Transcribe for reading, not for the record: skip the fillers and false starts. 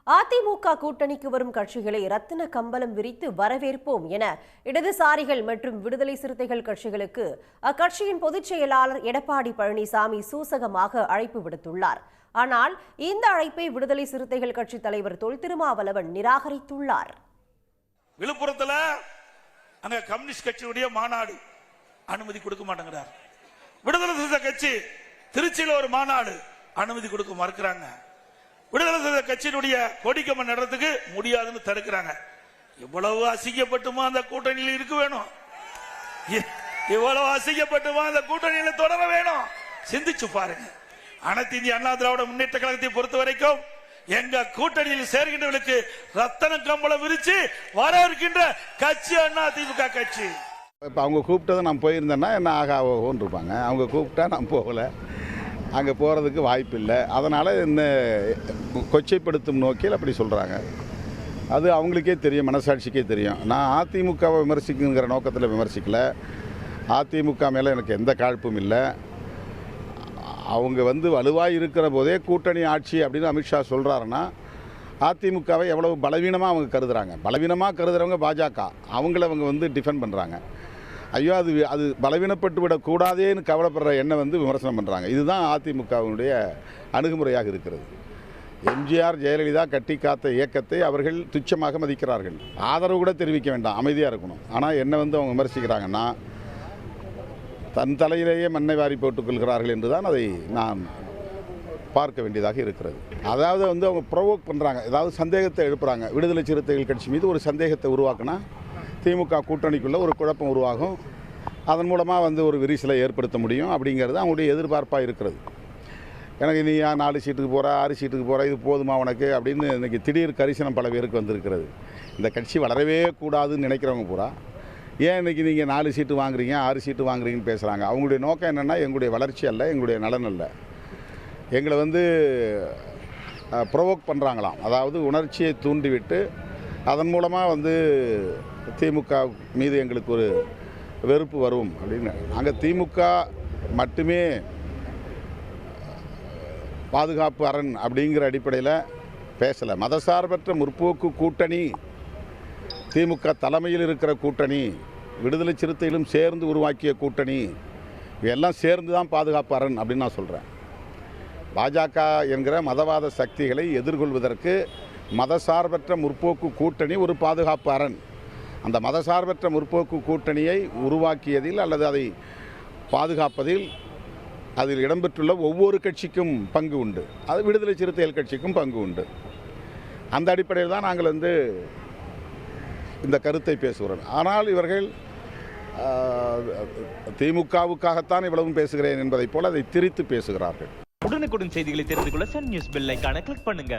அதிமுக கூட்டணிக்கு வரும் கட்சிகளை ரத்தின கம்பளம் விரித்து வரவேற்போம் என இடதுசாரிகள் மற்றும் விடுதலை சிறுத்தைகள் கட்சிகளுக்கு அக்கட்சியின் பொதுச் செயலாளர் எடப்பாடி பழனிசாமி சூசகமாக அழைப்பு விடுத்துள்ளார். ஆனால் இந்த அழைப்பை விடுதலை சிறுத்தைகள் கட்சி தலைவர் தொல் திருமாவளவன் நிராகரித்துள்ளார். விழுப்புரத்தில் அங்க கம்யூனிஸ்ட் கட்சியுடைய மாநாடு அனுமதி கொடுக்க மாட்டேங்கிறார். விடுதலை சிறுத்தை கட்சி திருச்சியில் ஒரு மாநாடு அனுமதி கொடுக்க மறுக்கிறாங்க. விடுதலை சிறுத்தை கட்சியினுடைய கொடிக்கம்பம் நடத்துக்கு முடியாதுன்னு தடுக்கிறாங்க. இவ்வளவு அசிங்கப்பட்டுமா அந்த கூட்டணியில் இருக்க வேணும்? இவ்வளவு அசிங்கப்பட்டுமா அந்த கூட்டணியில் தொடர வேணும்? சிந்திச்சு பாருங்க. அனைத்து இந்திய அண்ணா திராவிட முன்னேற்ற கழகத்தை பொறுத்த வரைக்கும் எங்க கூட்டணியில் சேர்கின்றவர்களுக்கு ரத்தன கம்பளம் விரிச்சு வரவேற்கின்ற கட்சி அண்ணா திமுக கட்சி. இப்போ அவங்க கூப்பிட்டதை நான் போயிருந்தேன்னா என்ன ஆகாவோன்னு இருப்பாங்க. அவங்க கூப்பிட்டா நான் போகல, அங்கே போகிறதுக்கு வாய்ப்பு இல்லை. அதனால் இந்த கொச்சைப்படுத்தும் நோக்கில் அப்படி சொல்கிறாங்க. அது அவங்களுக்கே தெரியும், மனசாட்சிக்கே தெரியும். நான் அதிமுகவை விமர்சிக்குங்கிற நோக்கத்தில் விமர்சிக்கல. அதிமுக மேலே எனக்கு எந்த காழ்ப்பும் இல்லை. அவங்க வலுவாக இருக்கிற போதே கூட்டணி ஆட்சி அப்படின்னு அமித்ஷா சொல்கிறாருன்னா அதிமுகவை எவ்வளவு பலவீனமாக அவங்க கருதுகிறாங்க. பலவீனமாக கருதுகிறவங்க பாஜக, அவங்கள அவங்க டிஃபெண்ட் பண்ணுறாங்க. ஐயோ அது பலவீனப்பட்டு விடக்கூடாதேன்னு கவலைப்படுற எண்ணம் விமர்சனம் பண்ணுறாங்க. இதுதான் அதிமுகவினுடைய அணுகுமுறையாக இருக்கிறது. எம்ஜிஆர் ஜெயலலிதா கட்டி காத்த இயக்கத்தை அவர்கள் துச்சமாக மதிக்கிறார்கள். ஆதரவு கூட தெரிவிக்க வேண்டாம், அமைதியாக இருக்கணும். ஆனால் என்ன அவங்க விமர்சிக்கிறாங்கன்னா தன் தலையிலேயே மண்ணை வாரி போட்டுக் கொள்கிறார்கள் என்று தான் அதை நான் பார்க்க வேண்டியதாக இருக்கிறது. அதாவது அவங்க ப்ரொவோக் பண்ணுறாங்க, ஏதாவது சந்தேகத்தை எழுப்புறாங்க. விடுதலை சிறுத்தைகள் கட்சி மீது ஒரு சந்தேகத்தை உருவாக்குனா திமுக கூட்டணிக்குள்ளே ஒரு குழப்பம் உருவாகும். அதன் மூலமாக ஒரு விரிசலை ஏற்படுத்த முடியும் அப்படிங்கிறது அவங்களுடைய எதிர்பார்ப்பாக இருக்கிறது. எனக்கு நீ 4 சீட்டுக்கு போகிற 6 சீட்டுக்கு போகிற இது போதுமா உனக்கு அப்படின்னு இன்றைக்கி திடீர் கரிசனம் பல பேருக்கு வந்திருக்கிறது. இந்த கட்சி வளரவே கூடாதுன்னு நினைக்கிறவங்க பூரா ஏன் இன்றைக்கி நீங்கள் 4 சீட்டு வாங்குறீங்க 6 சீட்டு வாங்குறீங்கன்னு பேசுகிறாங்க. அவங்களுடைய நோக்கம் என்னென்னா எங்களுடைய வளர்ச்சி அல்ல, எங்களுடைய நலன் அல்ல. எங்களை ப்ரொவோக் பண்ணுறாங்களாம். அதாவது உணர்ச்சியை தூண்டிவிட்டு அதன் மூலமாக திமுக மீது எங்களுக்கு ஒரு வெறுப்பு வரும் அப்படின்னு. அங்கே திமுக மட்டுமே பாதுகாப்பு அரண் அப்படிங்கிற அடிப்படையில் பேசலை. மதசார்பற்ற முற்போக்கு கூட்டணி, திமுக தலைமையில் இருக்கிற கூட்டணி, விடுதலை சிறுத்தைகளும் சேர்ந்து உருவாக்கிய கூட்டணி, இவையெல்லாம் சேர்ந்து தான் பாதுகாப்பு அரண் அப்படின்னு நான் சொல்கிறேன். பாஜக என்கிற மதவாத சக்திகளை எதிர்கொள்வதற்கு மதசார்பற்ற முற்போக்கு கூட்டணி ஒரு பாதுகாப்பு அரண். அந்த மதசார்பற்ற முற்போக்கு கூட்டணியை உருவாக்கியதில் அல்லது அதை பாதுகாப்பதில் அதில் இடம்பெற்றுள்ள ஒவ்வொரு கட்சிக்கும் பங்கு உண்டு. அது விடுதலை சிறுத்தைகள் கட்சிக்கும் பங்கு உண்டு. அந்த அடிப்படையில் தான் நாங்கள் இந்த கருத்தை பேசுகிறோம். ஆனால் இவர்கள் திமுகவுக்காகத்தான் இவ்வளவும் பேசுகிறேன் என்பதைப் போல அதை திரித்து பேசுகிறார்கள். உடனுக்குடன் செய்திகளை தெரிந்து கொள்ள சன் நியூஸ் பெல் ஐகானை கிளிக் பண்ணுங்க.